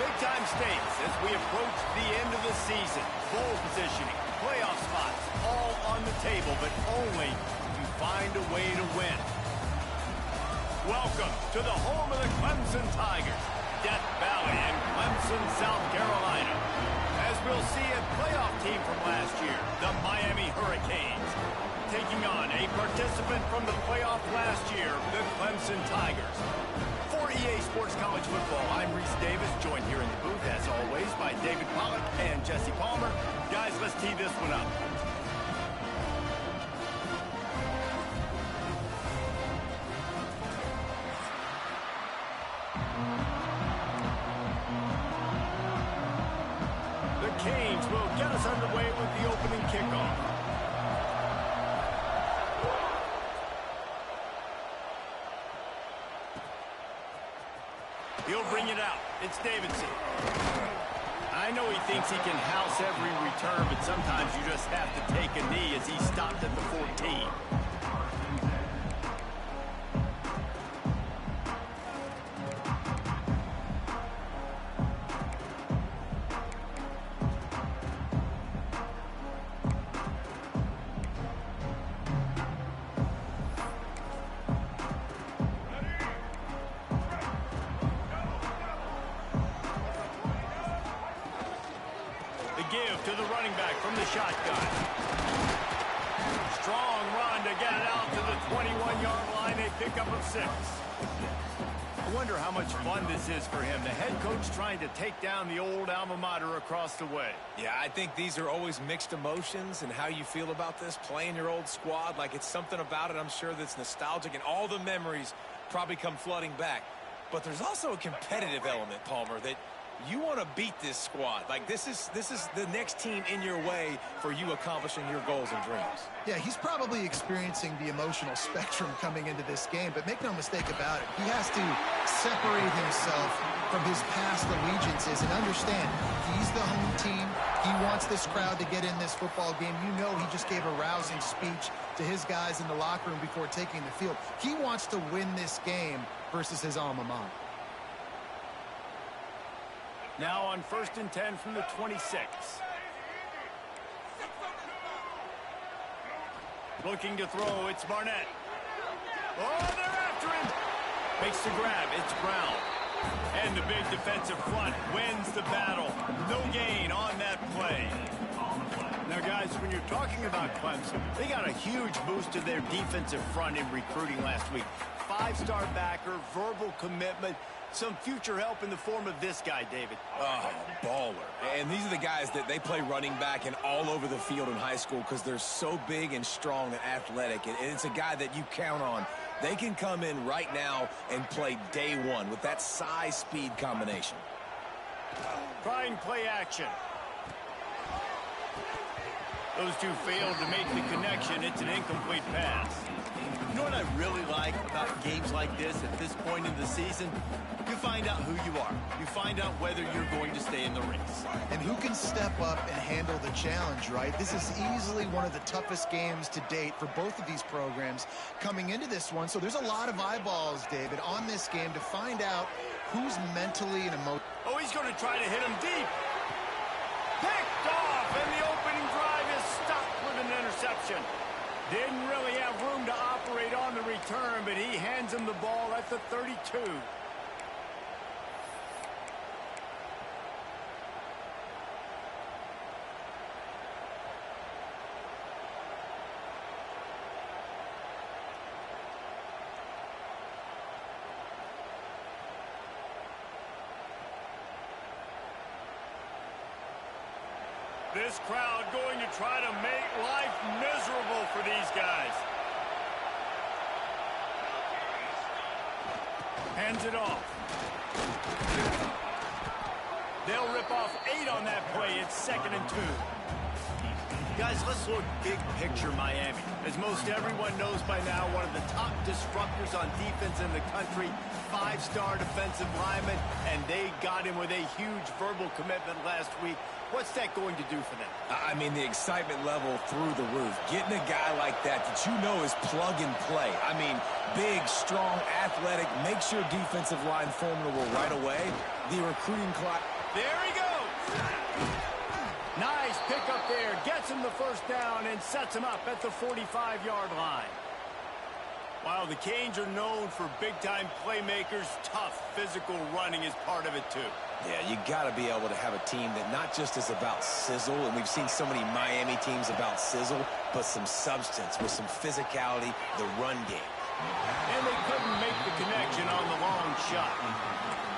Big-time stakes as we approach the end of the season. Bowl positioning, playoff spots, all on the table, but only if you find a way to win. Welcome to the home of the Clemson Tigers, Death Valley in Clemson, South Carolina. As we'll see a playoff team from last year, the Miami Hurricanes, taking on a participant from the playoff last year, the Clemson Tigers. For EA Sports College Football, I'm Reese Davis, joined here in the booth, as always, by David Pollack and Jesse Palmer. Guys, let's tee this one up. The Canes will get us underway with the opening kickoff. He'll bring it out. It's Davidson. I know he thinks he can house every return, but sometimes you just have to take a knee as he stopped at the 14. Give to the running back from the shotgun. Strong run to get it out to the 21-yard line. A pickup of 6. I wonder how much fun this is for him. The head coach trying to take down the old alma mater across the way. Yeah, I think these are always mixed emotions and how you feel about this, playing your old squad. Like, it's something about it, I'm sure, that's nostalgic, and all the memories probably come flooding back. But there's also a competitive element, Palmer, that you want to beat this squad. Like, this is the next team in your way for you accomplishing your goals and dreams. Yeah, he's probably experiencing the emotional spectrum coming into this game, but make no mistake about it. He has to separate himself from his past allegiances and understand he's the home team. He wants this crowd to get in this football game. You know, he just gave a rousing speech to his guys in the locker room before taking the field. He wants to win this game versus his alma mater. Now on 1st and 10 from the 26. Looking to throw, it's Barnett. Oh, they're after him. Makes the grab, it's Brown. And the big defensive front wins the battle. No gain on that play. Now, guys, when you're talking about Clemson, they got a huge boost to their defensive front in recruiting last week. 5-star backer, verbal commitment, some future help in the form of this guy, David. Oh, baller. And these are the guys that they play running back and all over the field in high school because they're so big and strong and athletic. And it's a guy that you count on. They can come in right now and play day one with that size-speed combination. Trying play action. Those two failed to make the connection. It's an incomplete pass. You know what I really like about games like this at this point in the season? You find out who you are. You find out whether you're going to stay in the race. And who can step up and handle the challenge, right? This is easily one of the toughest games to date for both of these programs coming into this one. So there's a lot of eyeballs, David, on this game to find out who's mentally and emotionally. Oh, he's going to try to hit him deep. Picked off, and the opening drive is stopped with an interception. Didn't really have room to operate on the return, but he hands him the ball at the 32. This crowd going to try to make life miserable for these guys. Hands it off. They'll rip off 8 on that play. It's 2nd and 2. Guys, let's look big picture Miami. As most everyone knows by now, one of the top disruptors on defense in the country, 5-star defensive lineman, and they got him with a huge verbal commitment last week. What's that going to do for them? I mean, the excitement level through the roof. Getting a guy like that you know is plug and play. I mean, big, strong, athletic, makes your defensive line formidable right away. The recruiting clock. There he goes. Nice pick up there. Gets him the first down and sets him up at the 45-yard line. While the Canes are known for big-time playmakers, tough physical running is part of it too. Yeah, you got to be able to have a team that not just is about sizzle, and we've seen so many Miami teams about sizzle, but some substance with some physicality, the run game. And they couldn't make the connection on the long shot.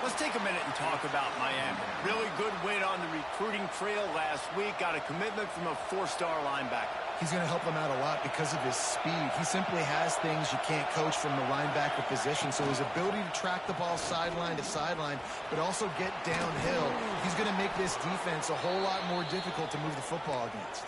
Let's take a minute and talk about Miami. Really good win on the recruiting trail last week. Got a commitment from a 4-star linebacker. He's going to help them out a lot because of his speed. He simply has things you can't coach from the linebacker position. So his ability to track the ball sideline to sideline, but also get downhill, he's going to make this defense a whole lot more difficult to move the football against.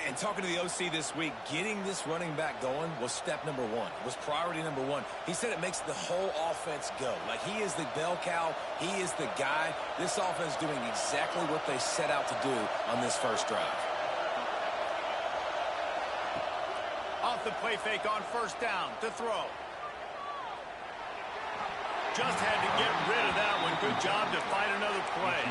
And talking to the OC this week, getting this running back going was step number one. Was priority number one. He said it makes the whole offense go. Like, he is the bell cow. He is the guy. This offense doing exactly what they set out to do on this first drive. Off the play fake on first down to throw. Just had to get rid of that one. Good job to find another play.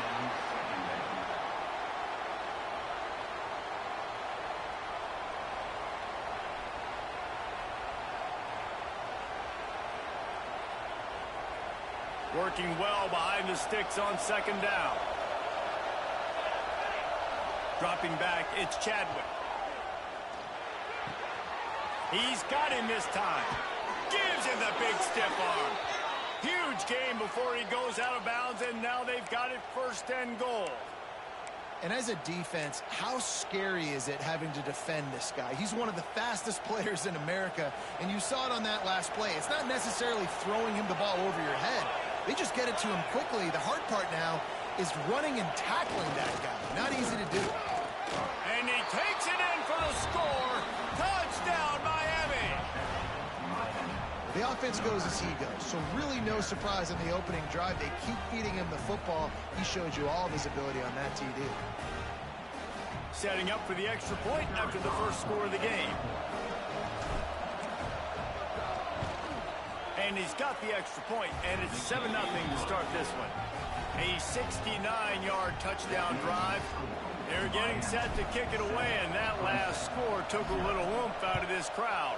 Working well behind the sticks on second down. Dropping back, it's Chadwick. He's got him this time. Gives him the big stiff arm. Huge game before he goes out of bounds, and now they've got it first and goal. And as a defense, how scary is it having to defend this guy? He's one of the fastest players in America, and you saw it on that last play. It's not necessarily throwing him the ball over your head. They just get it to him quickly. The hard part now is running and tackling that guy. Not easy to do. And he takes it in for the score. Touchdown, Miami. The offense goes as he goes, so really no surprise in the opening drive. They keep feeding him the football. He showed you all of his ability on that TD. Setting up for the extra point after the first score of the game. And he's got the extra point, and it's 7-0 to start this one. A 69-yard touchdown drive. They're getting set to kick it away, and that last score took a little oomph out of this crowd.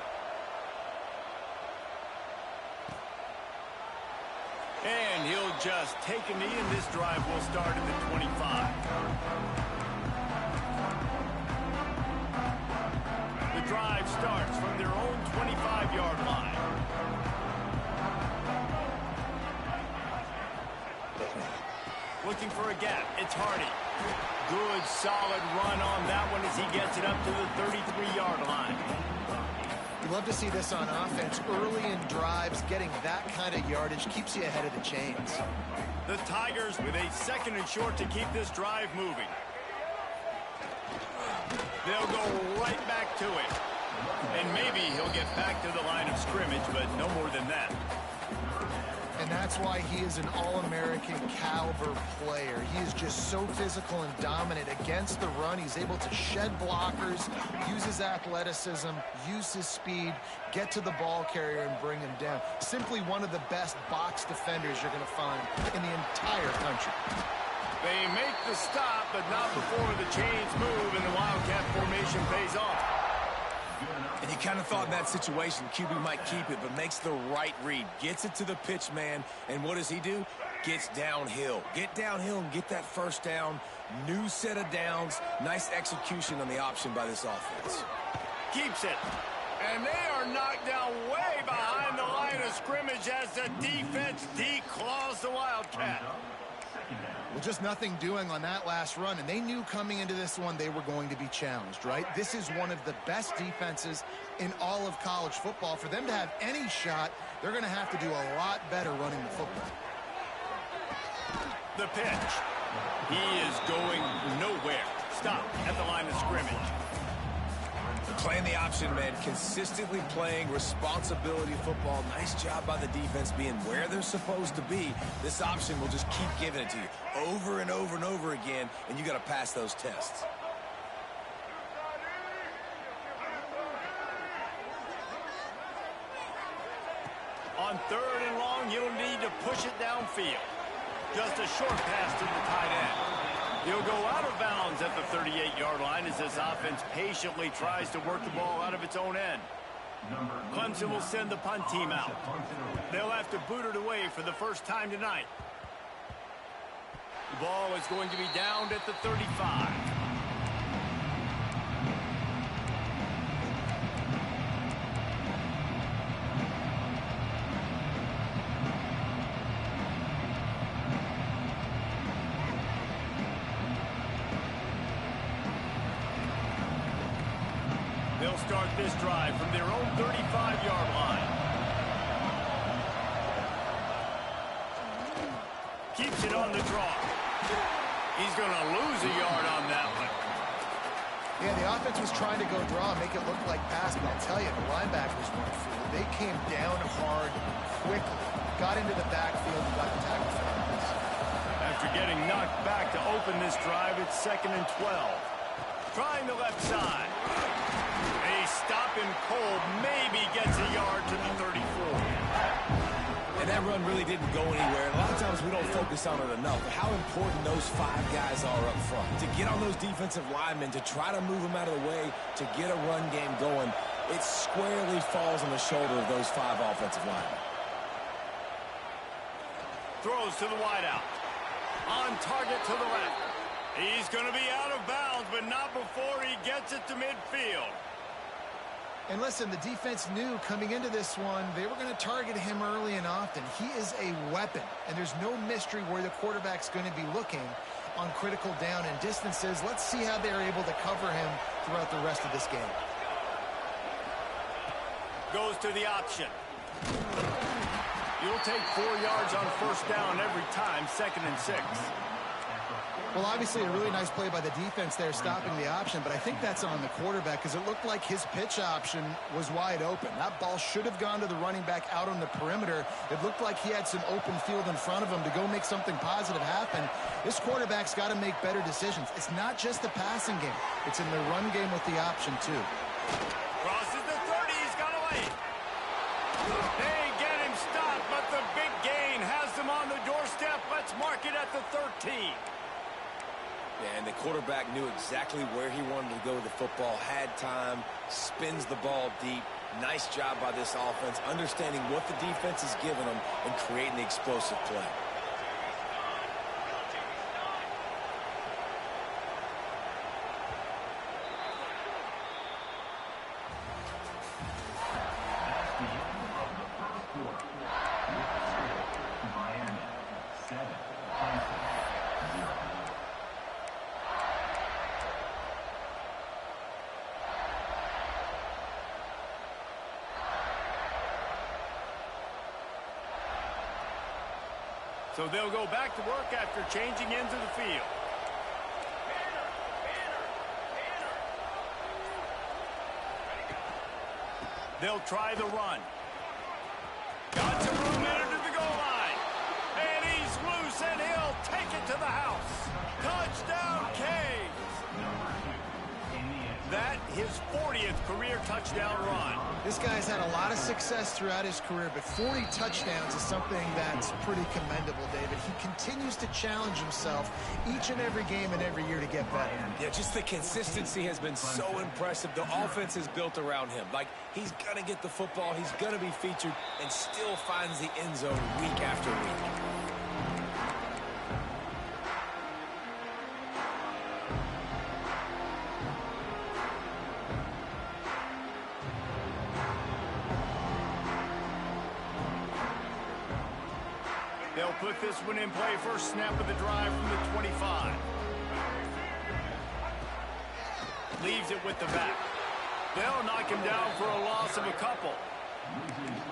And he'll just take a knee, and this drive will start at the 25. The drive starts from their own 25-yard line. Looking for a gap. It's Hardy. Good, solid run on that one as he gets it up to the 33-yard line. You love to see this on offense. Early in drives, getting that kind of yardage keeps you ahead of the chains. The Tigers with a second and short to keep this drive moving. They'll go right back to it. And maybe he'll get back to the line of scrimmage, but no more than that. And that's why he is an All-American caliber player. He is just so physical and dominant against the run. He's able to shed blockers, use his athleticism, use his speed, get to the ball carrier and bring him down. Simply one of the best box defenders you're going to find in the entire country. They make the stop, but not before the chains move and the Wildcat formation pays off. And you kind of thought in that situation QB might keep it, but makes the right read. Gets it to the pitch man, and what does he do? Gets downhill. Get downhill and get that first down. New set of downs. Nice execution on the option by this offense. Keeps it. And they are knocked down way behind the line of scrimmage as the defense declaws the Wildcat. Well, just nothing doing on that last run, and they knew coming into this one they were going to be challenged, right? This is one of the best defenses in all of college football. For them to have any shot, they're going to have to do a lot better running the football. The pitch. He is going nowhere. stop at the line of scrimmage. Playing the option, man, consistently playing responsibility football. Nice job by the defense being where they're supposed to be. This option will just keep giving it to you over and over and over again, and you got to pass those tests. On 3rd and long, you'll need to push it downfield. Just a short pass to the tight end. He'll go out of bounds at the 38-yard line as this offense patiently tries to work the ball out of its own end. Clemson will send the punt team out. They'll have to boot it away for the first time tonight. The ball is going to be downed at the 35. They'll start this drive from their own 35-yard line. Keeps it on the draw. He's going to lose a yard on that one. Yeah, the offense was trying to go draw, make it look like pass, but I'll tell you, the linebackers weren't fooled. They came down hard, quickly, got into the backfield, and got the tackle for offense. After getting knocked back to open this drive, it's 2nd and 12. Trying the left side. A stop in cold, maybe gets a yard to the 34. And that run really didn't go anywhere. And a lot of times we don't focus on it enough. But how important those 5 guys are up front. To get on those defensive linemen, to try to move them out of the way, to get a run game going, it squarely falls on the shoulder of those 5 offensive linemen. Throws to the wideout. On target to the left. He's going to be out of bounds, but not before he gets it to midfield. And listen, the defense knew coming into this one, they were going to target him early and often. He is a weapon, and there's no mystery where the quarterback's going to be looking on critical down and distances. Let's see how they're able to cover him throughout the rest of this game. Goes to the option. You'll take 4 yards on 1st down every time, 2nd and 6. Well, obviously a really nice play by the defense there stopping the option, but I think that's on the quarterback because it looked like his pitch option was wide open. That ball should have gone to the running back out on the perimeter. It looked like he had some open field in front of him to go make something positive happen. This quarterback's got to make better decisions. It's not just the passing game. It's in the run game with the option, too. Crosses the 30. He's got away. They get him stopped, but the big gain has them on the doorstep. Let's mark it at the 13. Yeah, and the quarterback knew exactly where he wanted to go with the football, had time, spins the ball deep. Nice job by this offense, understanding what the defense is giving them and creating the explosive play. So they'll go back to work after changing into the field. They'll try the run. Got some room into the goal line. And he's loose, and he'll take it to the house. Touchdown, Caves. That, his 40th career touchdown run. This guy's had a lot of success throughout his career, but 40 touchdowns is something that's pretty commendable, David. He continues to challenge himself each and every game and every year to get better. Yeah, just the consistency has been so impressive. The offense is built around him. Like, he's going to get the football, he's going to be featured, and still finds the end zone week after week. They'll put this one in play. First snap of the drive from the 25. Leaves it with the back. They'll knock him down for a loss of a couple.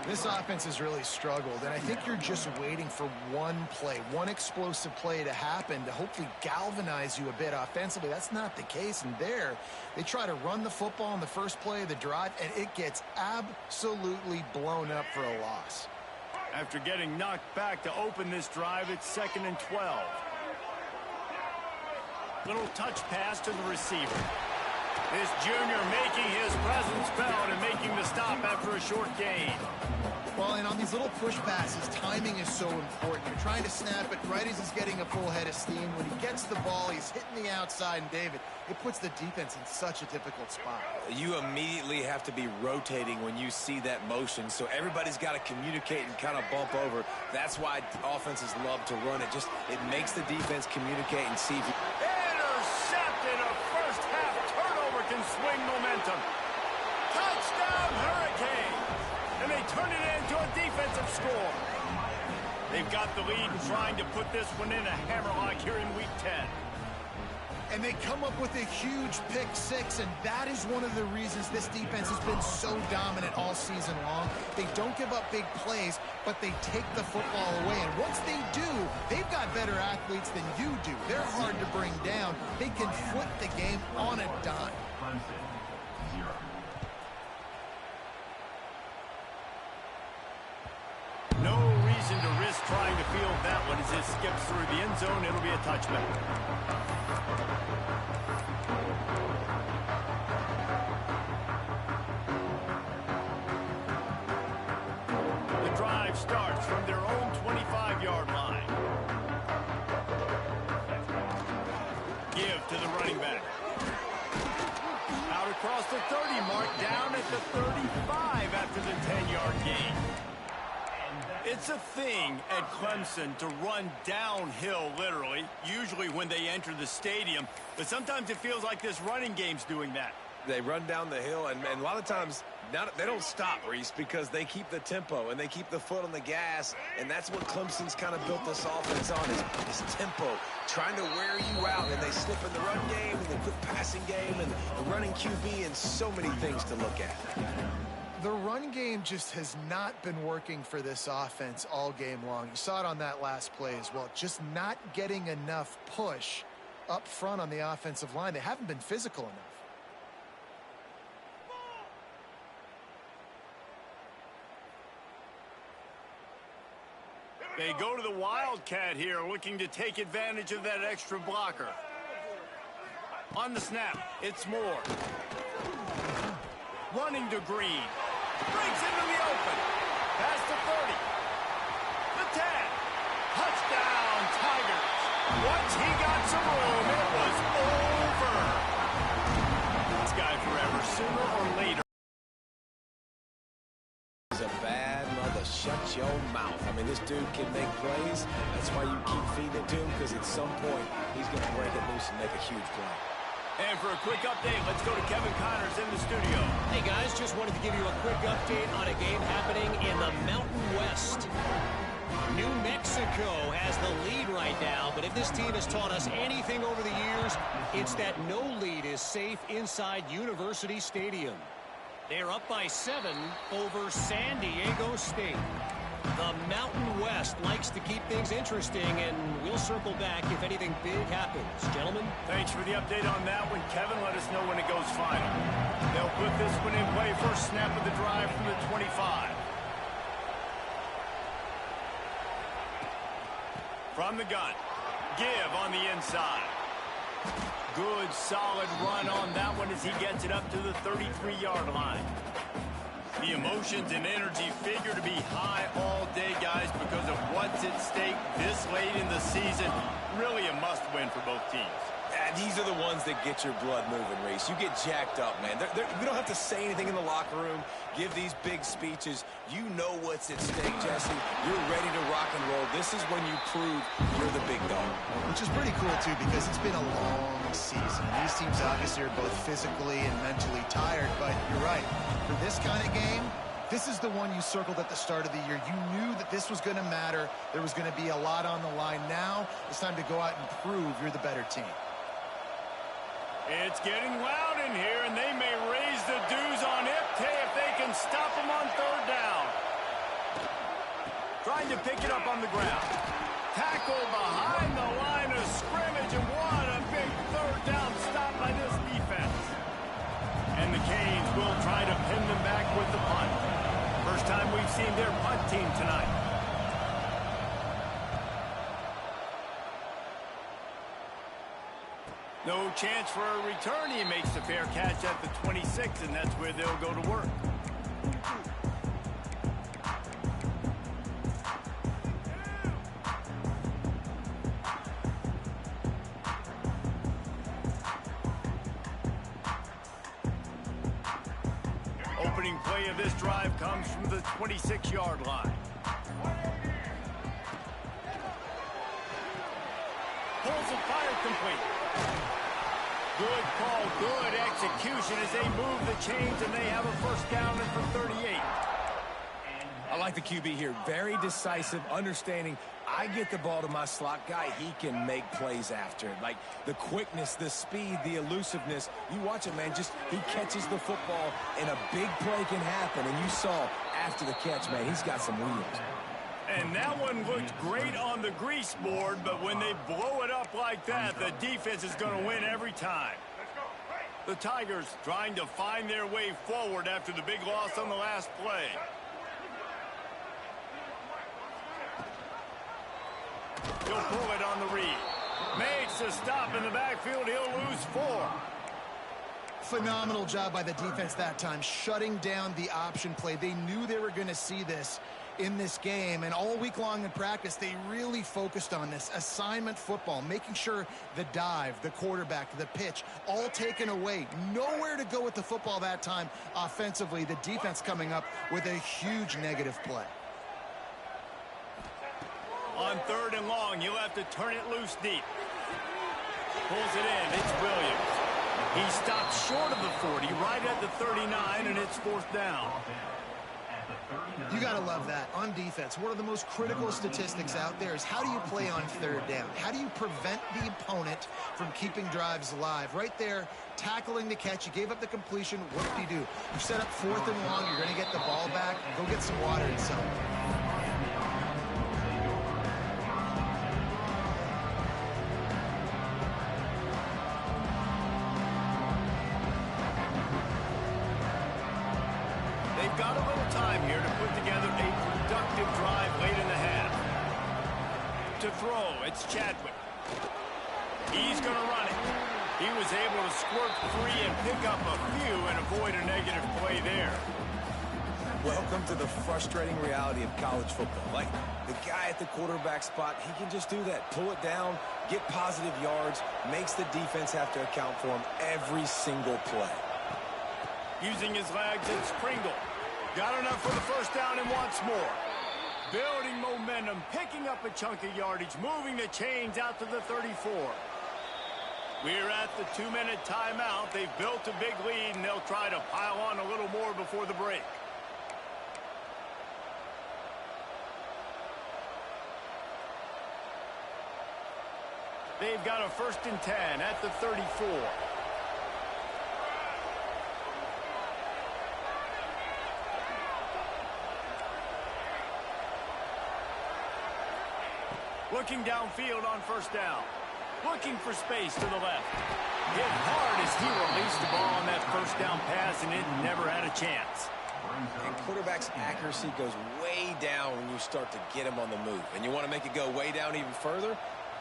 This offense has really struggled, and I think you're just waiting for one play, one explosive play to happen to hopefully galvanize you a bit offensively. That's not the case, and there they try to run the football in the first play of the drive, and it gets absolutely blown up for a loss. After getting knocked back to open this drive, it's 2nd and 12. Little touch pass to the receiver. This junior making his presence felt and making the stop after a short gain. Well, and on these little push passes, timing is so important. You're trying to snap it right as he's getting a full head of steam. When he gets the ball, he's hitting the outside, and David, it puts the defense in such a difficult spot. You immediately have to be rotating when you see that motion, so everybody's got to communicate and kind of bump over. That's why offenses love to run it. It makes the defense communicate and see if you... Intercepted! A first-half turnover can swing momentum. Touchdown, Hurricane! And they turn it into a defensive score. They've got the lead and trying to put this one in a hammerlock here in Week 10. And they come up with a huge pick six, and that is one of the reasons this defense has been so dominant all season long. They don't give up big plays, but they take the football away. And once they do, they've got better athletes than you do. They're hard to bring down. They can flip the game on a dime. Clemson, 0. No reason to risk trying to field that one as it skips through the end zone. It'll be a touchback. The drive starts from their own 25-yard line. Give to the running back. Out across the 30 mark, down at the 35 after the 10-yard gain. It's a thing at Clemson to run downhill, literally, usually when they enter the stadium. But sometimes it feels like this running game's doing that. They run down the hill, and a lot of times they don't stop, Reese, because they keep the tempo and they keep the foot on the gas, and that's what Clemson's kind of built this offense on, is tempo, trying to wear you out, and they slip in the run game and the quick passing game and the running QB and so many things to look at. The run game just has not been working for this offense all game long. You saw it on that last play as well. Just not getting enough push up front on the offensive line. They haven't been physical enough. They go to the Wildcat here, looking to take advantage of that extra blocker. On the snap, it's Moore. Running to Green. Breaks into the open. Past the 30. The 10. Touchdown, Tigers. Once he got some room, it was over. This guy forever, sooner or later. He's a bad mother. Shut your mouth. I mean, this dude can make plays. That's why you keep feeding it to him, because at some point, he's going to break it loose and make a huge play. And for a quick update, let's go to Kevin Connors in the studio. Hey, guys, just wanted to give you a quick update on a game happening in the Mountain West. New Mexico has the lead right now, but if this team has taught us anything over the years, it's that no lead is safe inside University Stadium. They're up by 7 over San Diego State. The Mountain West likes to keep things interesting, and we'll circle back if anything big happens. Gentlemen? Thanks for the update on that one. Kevin, let us know when it goes final. They'll put this one in play. First snap of the drive from the 25. From the gun. Give on the inside. Good, solid run on that one as he gets it up to the 33-yard line. The emotions and energy figure to be high all day, guys, because of what's at stake this late in the season. Really a must-win for both teams. These are the ones that get your blood moving, Reese. You get jacked up, man. We don't have to say anything in the locker room, give these big speeches. You know what's at stake, Jesse. You're ready to rock and roll. This is when you prove you're the big dog. Which is pretty cool, too, because it's been a long season. These teams obviously are both physically and mentally tired, but you're right. For this kind of game, this is the one you circled at the start of the year. You knew that this was going to matter. There was going to be a lot on the line. Now it's time to go out and prove you're the better team. It's getting loud in here, and they may raise the dues on it. Hey, if they can stop him on third down. Trying to pick it up on the ground. Tackle behind the line of scrimmage, and what a big third down stop by this defense. And the Canes will try to pin them back with the punt. First time we've seen their punt team tonight. No chance for a return. He makes the fair catch at the 26, and that's where they'll go to work. Opening play of this drive comes from the 26-yard line. Pulls and fire complete. Good call, good execution as they move the chains, and they have a first down and for 38. I like the QB here. Very decisive, understanding I get the ball to my slot guy, he can make plays after it. Like the quickness, the speed, the elusiveness. You watch it, man, just he catches the football and a big play can happen. And you saw after the catch, man, he's got some wheels. And that one looked great on the grease board, but when they blow it up like that, the defense is going to win every time. The Tigers trying to find their way forward after the big loss on the last play. He'll pull it on the read. Makes a stop in the backfield. He'll lose 4. Phenomenal job by the defense that time, shutting down the option play. They knew they were going to see this in this game, and all week long in practice, they really focused on this assignment football, making sure the dive, the quarterback, the pitch, all taken away. Nowhere to go with the football that time offensively. The defense coming up with a huge negative play. On 3rd and long, he'll have to turn it loose deep. Pulls it in. It's Williams. He stops short of the 40, right at the 39, and it's 4th down. You got to love that. On defense, one of the most critical statistics out there is how do you play on 3rd down? How do you prevent the opponent from keeping drives alive? Right there, tackling the catch. You gave up the completion. What do you do? You set up 4th and long. You're going to get the ball back. Go get some water and something. They've got a little time here to put together a productive drive late in the half. To throw, it's Chadwick. He's going to run it. He was able to squirt free and pick up a few and avoid a negative play there. Welcome to the frustrating reality of college football. Like, the guy at the quarterback spot, he can just do that. Pull it down, get positive yards, makes the defense have to account for him every single play. Using his legs, it's Pringle. Got enough for the first down and wants more. Building momentum, picking up a chunk of yardage, moving the chains out to the 34. We're at the 2-minute timeout. They've built a big lead, and they'll try to pile on a little more before the break. They've got a 1st and 10 at the 34. Looking downfield on 1st down. Looking for space to the left. Hit hard as he released the ball on that 1st down pass, and it never had a chance. And quarterback's accuracy goes way down when you start to get him on the move. And you want to make it go way down even further?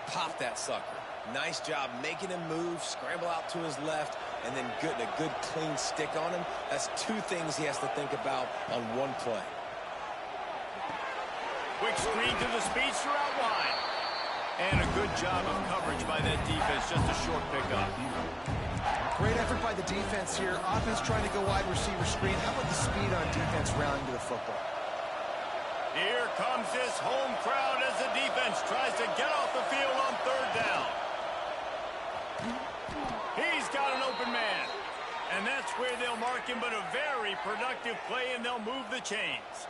Pop that sucker. Nice job making him move, scramble out to his left, and then getting a good clean stick on him. That's 2 things he has to think about on one play. Quick screen to the speedster out wide. And a good job of coverage by that defense. Just a short pickup. Great effort by the defense here. Offense trying to go wide receiver screen. How about the speed on defense rallying to the football? Here comes this home crowd as the defense tries to get off the field on 3rd down. He's got an open man. And that's where they'll mark him, but a very productive play, and they'll move the chains.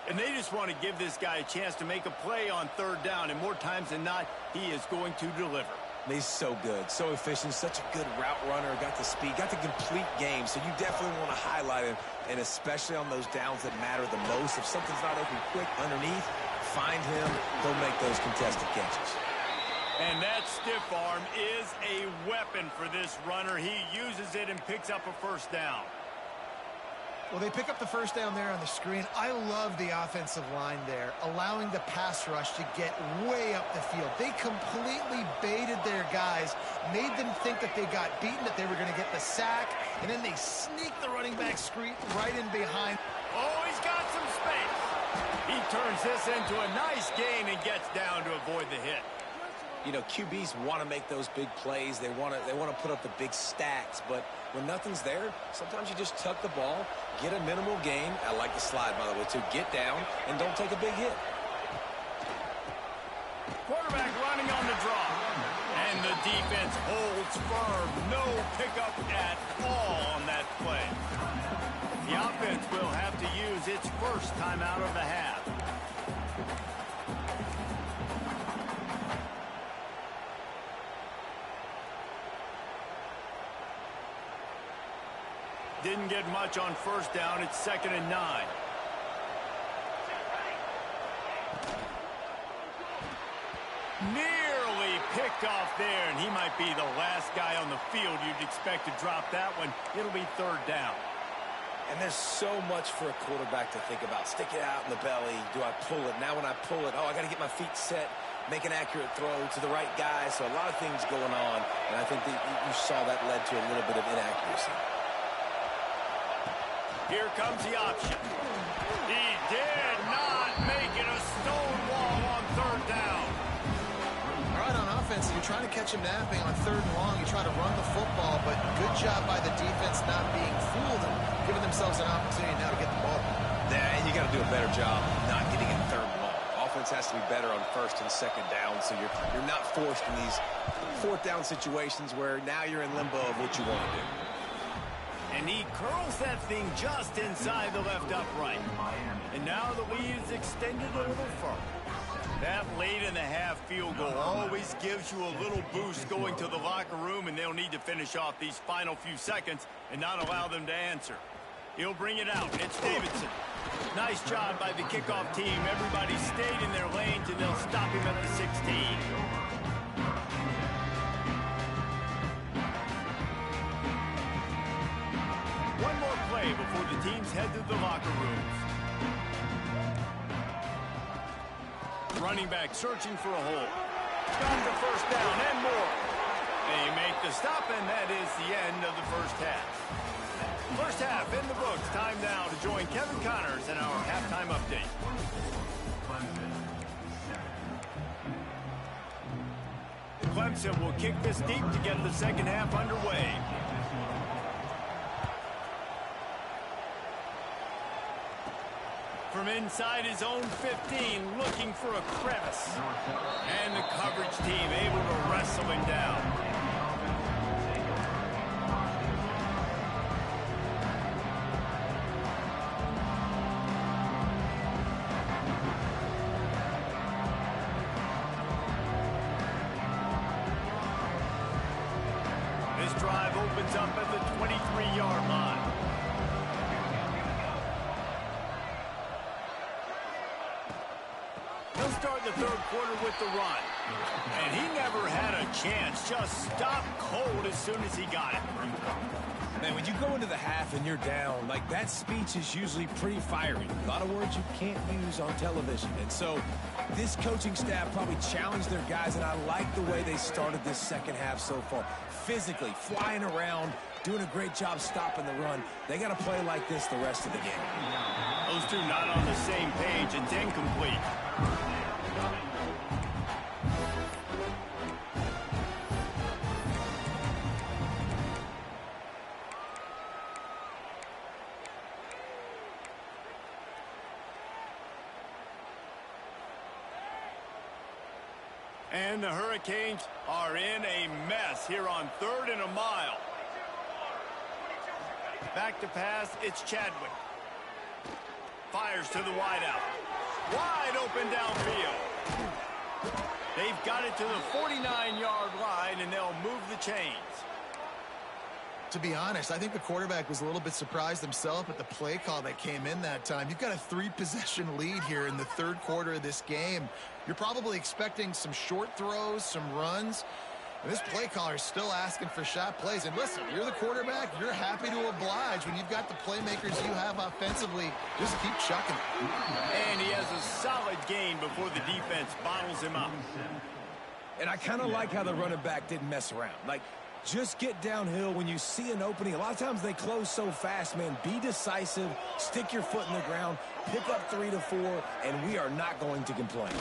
And they just want to give this guy a chance to make a play on 3rd down, and more times than not, he is going to deliver. And he's so good, so efficient, such a good route runner, got the speed, got the complete game. So you definitely want to highlight him, and especially on those downs that matter the most. If something's not open quick underneath, find him, go make those contested catches. And that stiff arm is a weapon for this runner. He uses it and picks up a first down. Well, they pick up the first down there on the screen. I love the offensive line there, allowing the pass rush to get way up the field. They completely baited their guys, made them think that they got beaten, that they were going to get the sack, and then they sneak the running back screen right in behind. Oh, he's got some space. He turns this into a nice gain and gets down to avoid the hit. You know, QBs want to make those big plays. They want to put up the big stats. But when nothing's there, sometimes you just tuck the ball, get a minimal gain. I like the slide, by the way, too. Get down and don't take a big hit. Quarterback running on the draw. And the defense holds firm. No pickup at all on that play. The offense will have to use its first timeout of the half. Didn't get much on first down. It's 2nd and 9. Nearly picked off there, and he might be the last guy on the field you'd expect to drop that one. It'll be 3rd down. And there's so much for a quarterback to think about. Stick it out in the belly. Do I pull it? Now when I pull it, I got to get my feet set, make an accurate throw to the right guy. So a lot of things going on, and I think that you saw that led to a little bit of inaccuracy. Here comes the option. He did not make it a stone wall on 3rd down. All right, on offense, you're trying to catch him napping on 3rd and long. You try to run the football, but good job by the defense not being fooled and giving themselves an opportunity now to get the ball. Yeah, and you got to do a better job not getting in 3rd and long. Offense has to be better on 1st and 2nd down, so you're not forced in these 4th down situations where now you're in limbo of what you want to do. And he curls that thing just inside the left upright. And now the lead is extended a little further. That late in the half field goal always gives you a little boost going to the locker room, and they'll need to finish off these final few seconds and not allow them to answer. He'll bring it out. It's Davidson. Nice job by the kickoff team. Everybody stayed in their lanes, and they'll stop him at the 16. One more play before the teams head to the locker rooms. Running back searching for a hole. Got the first down and more. They make the stop, and that is the end of the first half. First half in the books. Time now to join Kevin Connors in our halftime update. Clemson will kick this deep to get the second half underway. From inside his own 15, looking for a crevice. And the coverage team able to wrestle him down. This drive opens up at the 23-yard line. He'll start the 3rd quarter with the run. And he never had a chance. Just stopped cold as soon as he got it. Man, when you go into the half and you're down, like, that speech is usually pretty fiery. A lot of words you can't use on television. And so this coaching staff probably challenged their guys, and I like the way they started this second half so far. Physically, flying around, doing a great job stopping the run. They got to play like this the rest of the game. Those two not on the same page. It's incomplete. And the Hurricanes are in a mess here on 3rd and a mile. Back to pass, it's Chadwick. Fires to the wideout. Wide open downfield. They've got it to the 49-yard line, and they'll move the chains. To be honest, I think the quarterback was a little bit surprised himself at the play call that came in that time. You've got a 3-possession lead here in the third quarter of this game. You're probably expecting some short throws, some runs. And this play caller is still asking for shot plays. And listen, you're the quarterback. You're happy to oblige when you've got the playmakers you have offensively. Just keep chucking it. And he has a solid gain before the defense bottles him up. And I kind of like how the running back didn't mess around. Like, just get downhill when you see an opening. A lot of times they close so fast, man. Be decisive, stick your foot in the ground, pick up 3 to 4, and we are not going to complain.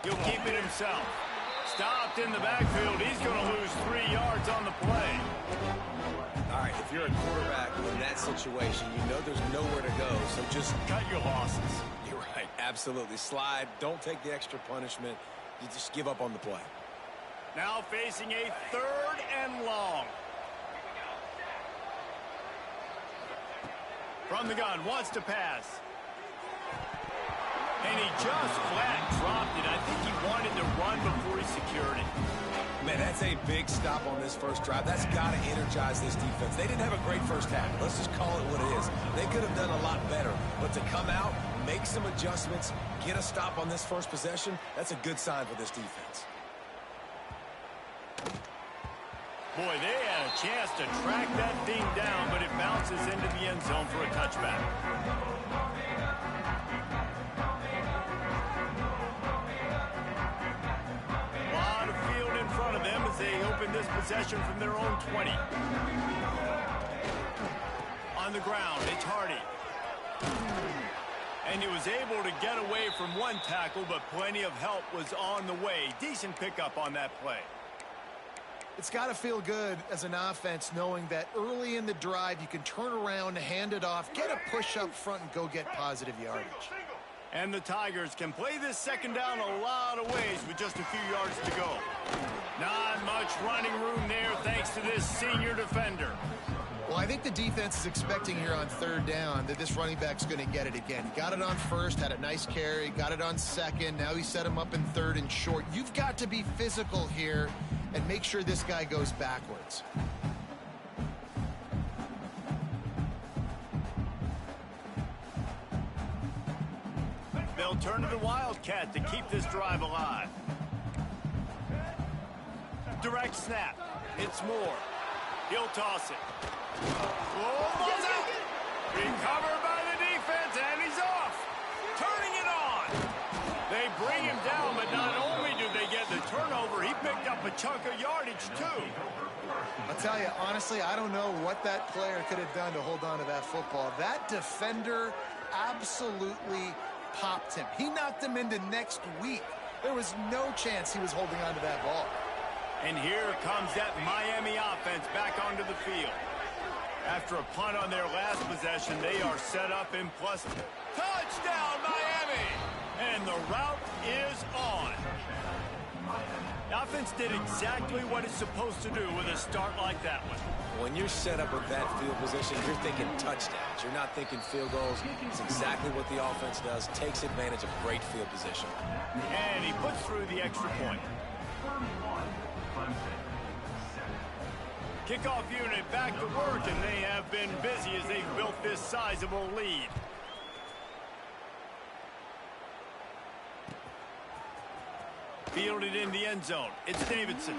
He'll keep it himself. Stopped in the backfield. He's going to lose 3 yards on the play. All right, if you're a quarterback in that situation, you know there's nowhere to go, so just cut your losses. You're right, absolutely. Slide, don't take the extra punishment. You just give up on the play. Now facing a 3rd and long. From the gun, wants to pass. And he just flat dropped it. I think he wanted to run before he secured it. Man, that's a big stop on this first drive. That's got to energize this defense. They didn't have a great first half. Let's just call it what it is. They could have done a lot better. But to come out, make some adjustments, get a stop on this first possession, that's a good sign for this defense. Boy, they had a chance to track that thing down, but it bounces into the end zone for a touchback. A lot of field in front of them as they open this possession from their own 20. On the ground, it's Hardy. And he was able to get away from one tackle, but plenty of help was on the way. Decent pickup on that play. It's got to feel good as an offense knowing that early in the drive you can turn around, hand it off, get a push up front, and go get positive yardage. And the Tigers can play this second down a lot of ways with just a few yards to go. Not much running room there thanks to this senior defender. Well, I think the defense is expecting here on 3rd down that this running back's going to get it again. He got it on 1st, had a nice carry, got it on 2nd. Now he set him up in 3rd and short. You've got to be physical here and make sure this guy goes backwards. They'll turn to the Wildcat to keep this drive alive. Direct snap. It's Moore. He'll toss it. Oh, ball's out. Recovered by the defense, and he's off. Turning it on. They bring him down, but not only do they get the turnover, he picked up a chunk of yardage, too. I'll tell you, honestly, I don't know what that player could have done to hold on to that football. That defender absolutely popped him. He knocked him into next week. There was no chance he was holding on to that ball. And here comes that Miami offense back onto the field. After a punt on their last possession, they are set up in plus. Touchdown, Miami! And the route is on. The offense did exactly what it's supposed to do with a start like that one. When you're set up with that field position, you're thinking touchdowns. You're not thinking field goals. It's exactly what the offense does. Takes advantage of great field position. And he puts through the extra point. Kickoff unit back to work, and they have been busy as they've built this sizable lead. Fielded in the end zone. It's Davidson.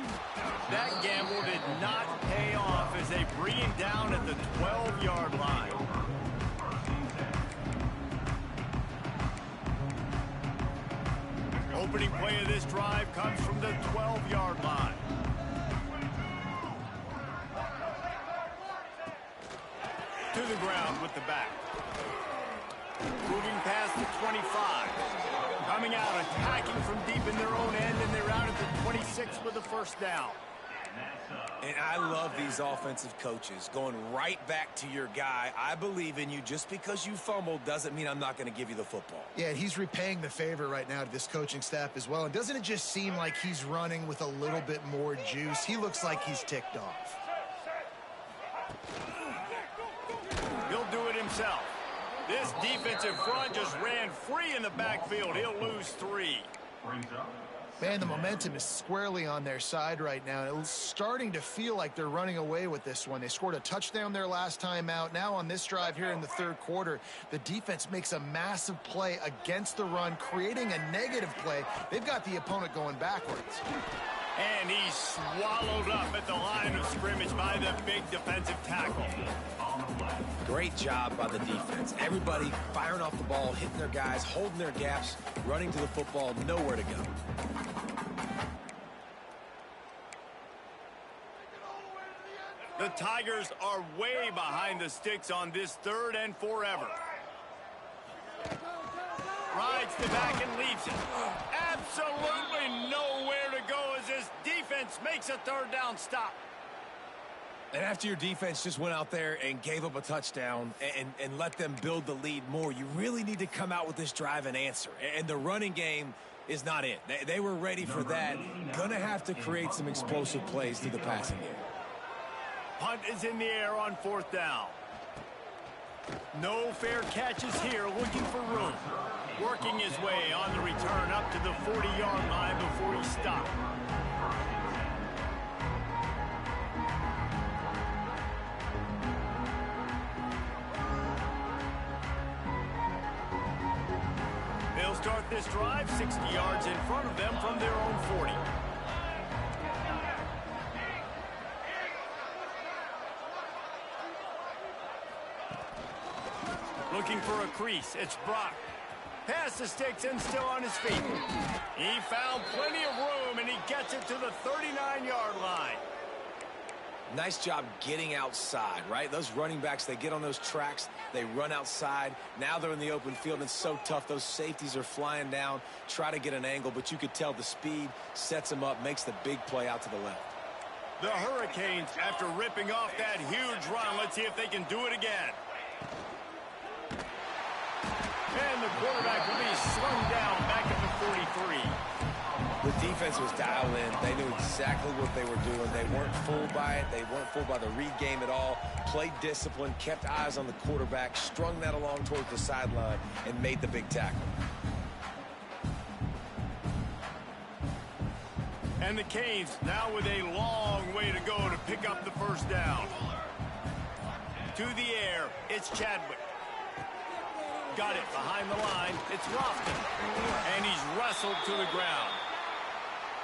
That gamble did not pay off as they bring him down at the 12-yard line. Opening play of this drive comes from the 12-yard line. To the ground with the back. Moving past the 25. Coming out, attacking from deep in their own end, and they're out at the 26 with a first down. And I love these offensive coaches going right back to your guy. I believe in you. Just because you fumbled doesn't mean I'm not going to give you the football. Yeah, he's repaying the favor right now to this coaching staff as well. And doesn't it just seem like he's running with a little bit more juice? He looks like he's ticked off. He'll do it himself. This defensive front just ran free in the backfield. He'll lose 3. Man, the momentum is squarely on their side right now. It's starting to feel like they're running away with this one. They scored a touchdown their last time out. Now on this drive here in the third quarter, the defense makes a massive play against the run, creating a negative play. They've got the opponent going backwards. And he's swallowed up at the line of scrimmage by the big defensive tackle. Great job by the defense. Everybody firing off the ball, hitting their guys, holding their gaps, running to the football, nowhere to go. The Tigers are way behind the sticks on this 3rd and forever. Rides the back and leaves it. Absolutely nowhere to go as this defense makes a 3rd down stop. And after your defense just went out there and gave up a touchdown and let them build the lead more, you really need to come out with this drive and answer. And the running game is not it. They were ready for that. Gonna have to create some explosive plays through the passing game. Punt is in the air on 4th down. No fair catches here, looking for room. Working his way on the return up to the 40-yard line before he stopped. They'll start this drive 60 yards in front of them from their own 40. Looking for a crease. It's Brock. Past the sticks and still on his feet. He found plenty of room, and he gets it to the 39-yard line. Nice job getting outside, right? Those running backs, they get on those tracks, they run outside. Now they're in the open field, and it's so tough. Those safeties are flying down, try to get an angle, but you could tell the speed sets them up, makes the big play out to the left. The Hurricanes, after ripping off that huge run, let's see if they can do it again. And the quarterback will be slung down back at the 43. The defense was dialed in. They knew exactly what they were doing. They weren't fooled by it. They weren't fooled by the read game at all. Played discipline, kept eyes on the quarterback, strung that along towards the sideline, and made the big tackle. And the Canes now with a long way to go to pick up the 1st down. To the air, it's Chadwick. Got it behind the line. It's Lofton. And he's wrestled to the ground.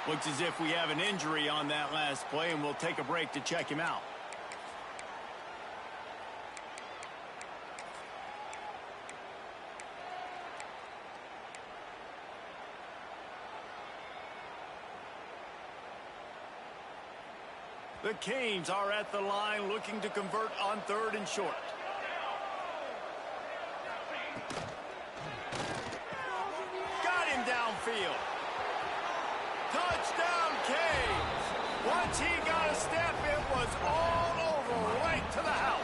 Looks as if we have an injury on that last play, and we'll take a break to check him out. The Canes are at the line looking to convert on 3rd and short. Got him downfield. Touchdown, Canes. Once he got a step, it was all over, right to the house.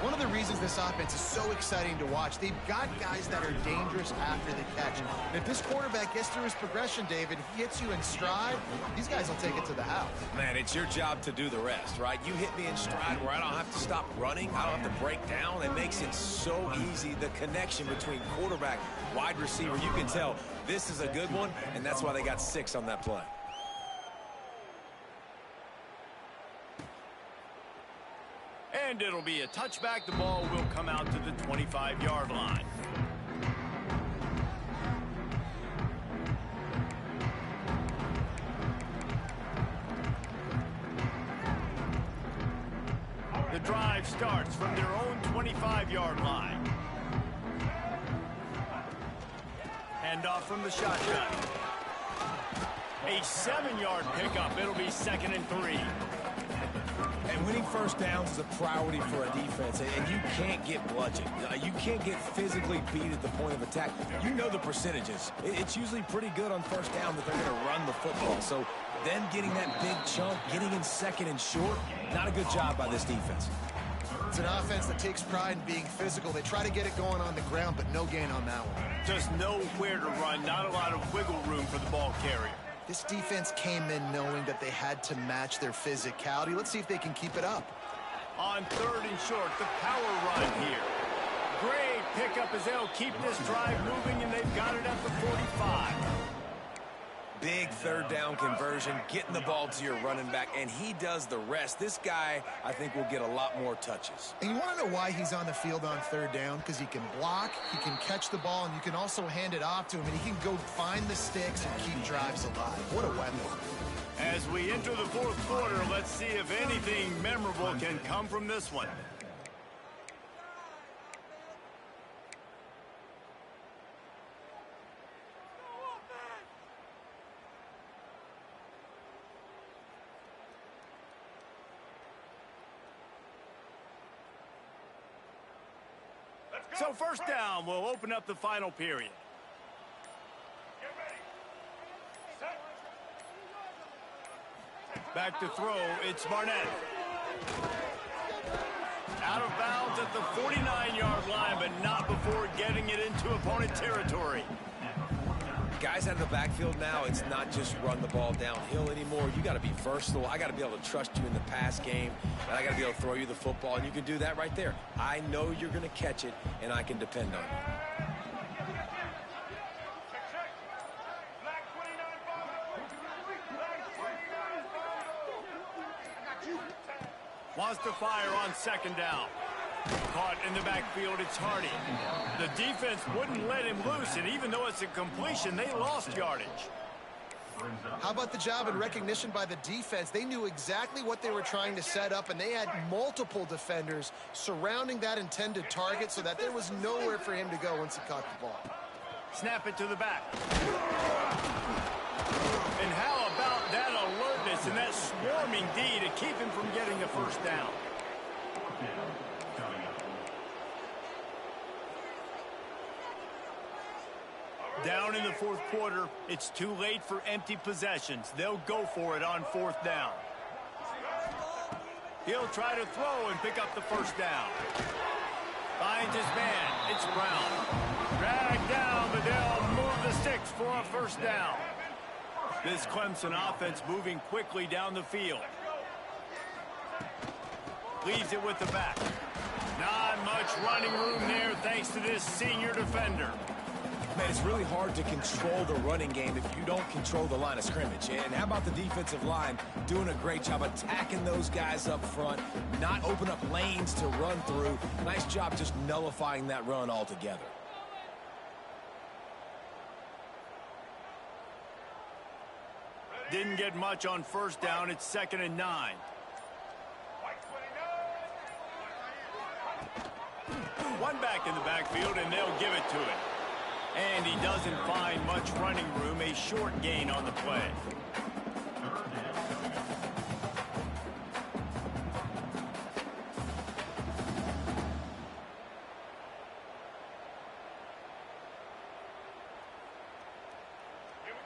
One of the reasons this offense is so exciting to watch, they've got guys that are dangerous after the catch. And if this quarterback gets through his progression, David, he hits you in stride, these guys will take it to the house. Man, it's your job to do the rest, right? You hit me in stride where I don't have to stop running. I don't have to break down. It makes it so easy. The connection between quarterback, wide receiver, you can tell this is a good one, and that's why they got 6 on that play. And it'll be a touchback. The ball will come out to the 25-yard line. The drive starts from their own 25-yard line. Handoff from the shotgun. A 7-yard pickup. It'll be 2nd and 3. And winning 1st downs is a priority for a defense, and you can't get bludgeoned. You can't get physically beat at the point of attack. You know the percentages. It's usually pretty good on 1st down that they're going to run the football. So then getting that big chunk, getting in 2nd and short, not a good job by this defense. It's an offense that takes pride in being physical. They try to get it going on the ground, but no gain on that one. Just nowhere to run, not a lot of wiggle room for the ball carrier. This defense came in knowing that they had to match their physicality. Let's see if they can keep it up. On 3rd and short, the power run here. Great pickup as they'll keep this drive moving, and they've got it at the 45. Big third down conversion, getting the ball to your running back, and he does the rest. This guy, I think, will get a lot more touches. And you want to know why he's on the field on third down? Because he can block, he can catch the ball, and you can also hand it off to him, and he can go find the sticks and keep drives alive. What a weapon. As we enter the fourth quarter, let's see if anything memorable can come from this one. So first down, we'll open up the final period. Back to throw, it's Barnett. Out of bounds at the 49-yard line, but not before getting it into opponent territory. Guys out of the backfield now, it's not just run the ball downhill anymore. You got to be versatile. I got to be able to trust you in the pass game, and I got to be able to throw you the football, and you can do that right there. I know you're going to catch it, and I can depend on you. Wants to fire on second down. Caught in the backfield, it's Hardy. The defense wouldn't let him loose, and even though it's a completion, they lost yardage. How about the job and recognition by the defense? They knew exactly what they were trying to set up, and they had multiple defenders surrounding that intended target so that there was nowhere for him to go once he caught the ball. Snap it to the back. And how about that alertness and that swarming D to keep him from getting the first down? Down in the fourth quarter, it's too late for empty possessions. They'll go for it on fourth down. He'll try to throw and pick up the first down. Finds his man. It's Brown. Dragged down, but they'll move the sticks for a first down. This Clemson offense moving quickly down the field. Leaves it with the back. Not much running room there thanks to this senior defender. Man, it's really hard to control the running game if you don't control the line of scrimmage. And how about the defensive line doing a great job attacking those guys up front, not open up lanes to run through. Nice job just nullifying that run altogether. Didn't get much on first down. It's 2nd and 9. One back in the backfield, and they'll give it to him. And he doesn't find much running room, a short gain on the play.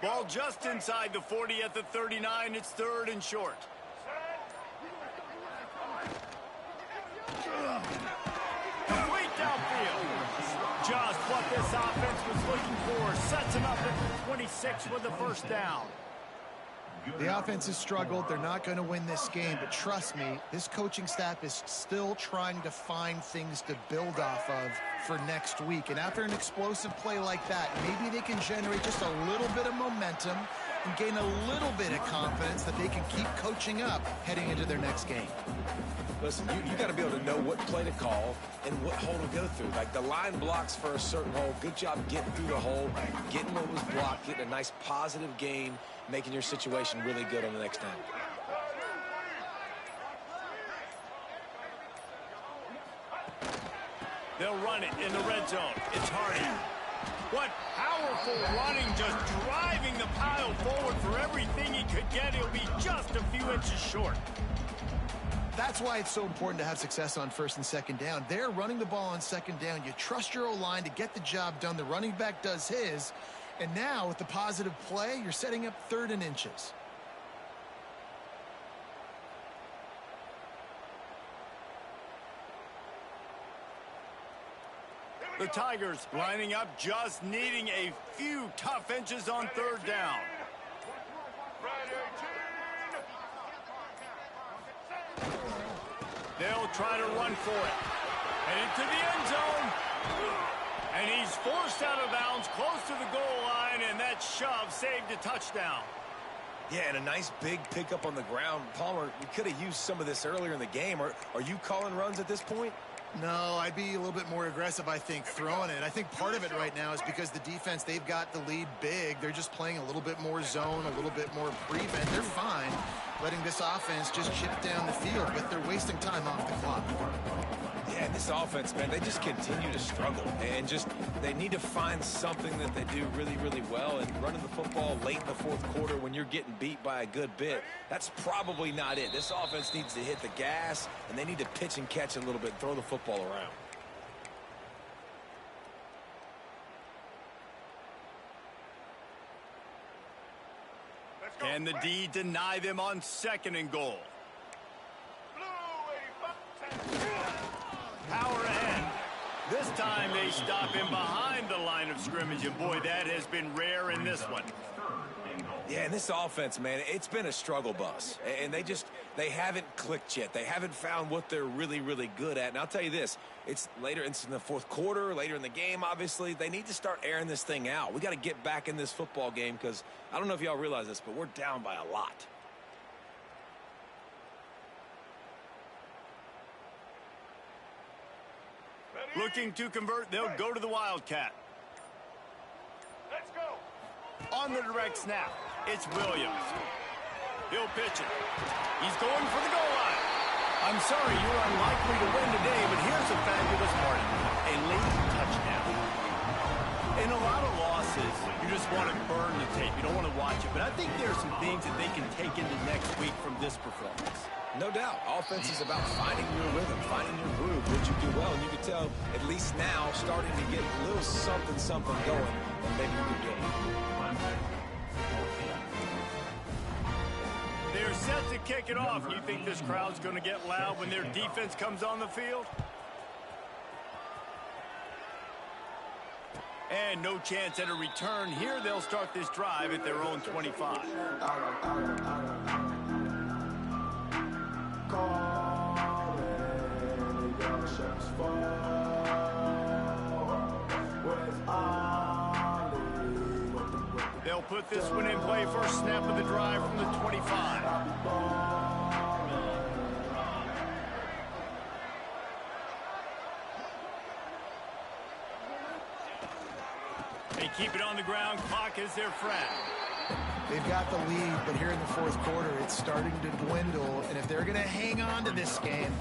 Ball just inside the 40 at the 39. It's 3rd and short. Complete downfield. Just what this offense was looking for. Sets him up at the 26 with the first down. The offense has struggled. They're not going to win this game, but trust me, this coaching staff is still trying to find things to build off of for next week. And after an explosive play like that, maybe they can generate just a little bit of momentum and gain a little bit of confidence that they can keep coaching up heading into their next game. Listen, you got to be able to know what play to call and what hole to go through. Like the line blocks for a certain hole. Good job getting through the hole, getting what was blocked, getting a nice positive gain, making your situation really good on the next down. They'll run it in the red zone. It's Hardy. What powerful running, just driving the pile forward for everything he could get. He'll be just a few inches short. That's why it's so important to have success on 1st and 2nd down. They're running the ball on 2nd down. You trust your O-line to get the job done. The running back does his. And now, with the positive play, you're setting up 3rd and inches. The Tigers lining up, just needing a few tough inches on 3rd down. They'll try to run for it. Headed to the end zone. And he's forced out of bounds close to the goal line, and that shove saved a touchdown. Yeah, and a nice big pickup on the ground. Palmer, we could have used some of this earlier in the game. Are you calling runs at this point? No, I'd be a little bit more aggressive, I think, throwing it. I think part of it right now is because the defense, they've got the lead big. They're just playing a little bit more zone, a little bit more prevent. They're fine letting this offense just chip down the field, but they're wasting time off the clock. Yeah, this offense, man, they just continue to struggle. And just, they need to find something that they do really, really well. And running the football late in the fourth quarter when you're getting beat by a good bit, that's probably not it. This offense needs to hit the gas, and they need to pitch and catch a little bit, throw the football around. And the D deny them on 2nd and goal. Power ahead. This time they stop him behind the line of scrimmage, and boy, that has been rare in this one. Yeah, and this offense, man, it's been a struggle bus. And they haven't clicked yet. They haven't found what they're really, really good at. And I'll tell you this, it's in the fourth quarter, later in the game, obviously. They need to start airing this thing out. We got to get back in this football game because I don't know if y'all realize this, but we're down by a lot. Looking to convert, they'll go to the Wildcat. Let's go. On the direct snap, it's Williams. He'll pitch it. He's going for the goal line. I'm sorry, you're unlikely to win today, but here's a fabulous morning. A late touchdown. In a lot of losses, you just want to burn the tape. You don't want to watch it, but I think there are some things that they can take into next week from this performance. No doubt. Offense is about finding your rhythm, finding your groove, what you do well. And you can tell, at least now, starting to get a little something going, and maybe you can game. They're set to kick it off. You think this crowd's going to get loud when their defense comes on the field? And no chance at a return here. They'll start this drive at their own 25. They'll put this one in play. First snap of the drive from the 25. They keep it on the ground. Clock is their friend. They've got the lead, but here in the fourth quarter, it's starting to dwindle. And if they're going to hang on to this game,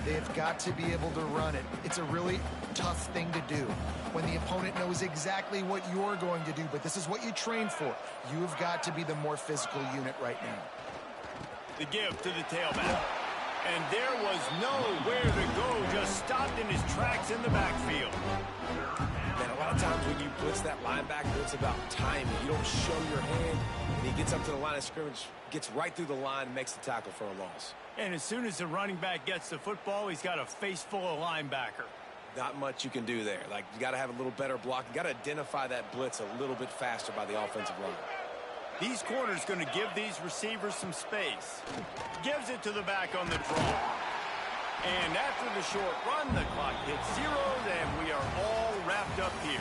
they've got to be able to run it. It's a really tough thing to do when the opponent knows exactly what you're going to do, but this is what you train for. You've got to be the more physical unit right now. The give to the tailback. And there was nowhere to go, just stopped in his tracks in the backfield. Man, a lot of times when you blitz that linebacker, it's about timing. You don't show your hand, and he gets up to the line of scrimmage, gets right through the line, and makes the tackle for a loss. And as soon as the running back gets the football, he's got a face full of linebacker. Not much you can do there. Like, you got to have a little better block. You got to identify that blitz a little bit faster by the offensive line. These corners going to give these receivers some space. Gives it to the back on the draw. And after the short run, the clock hits zeros, and we are all wrapped up here.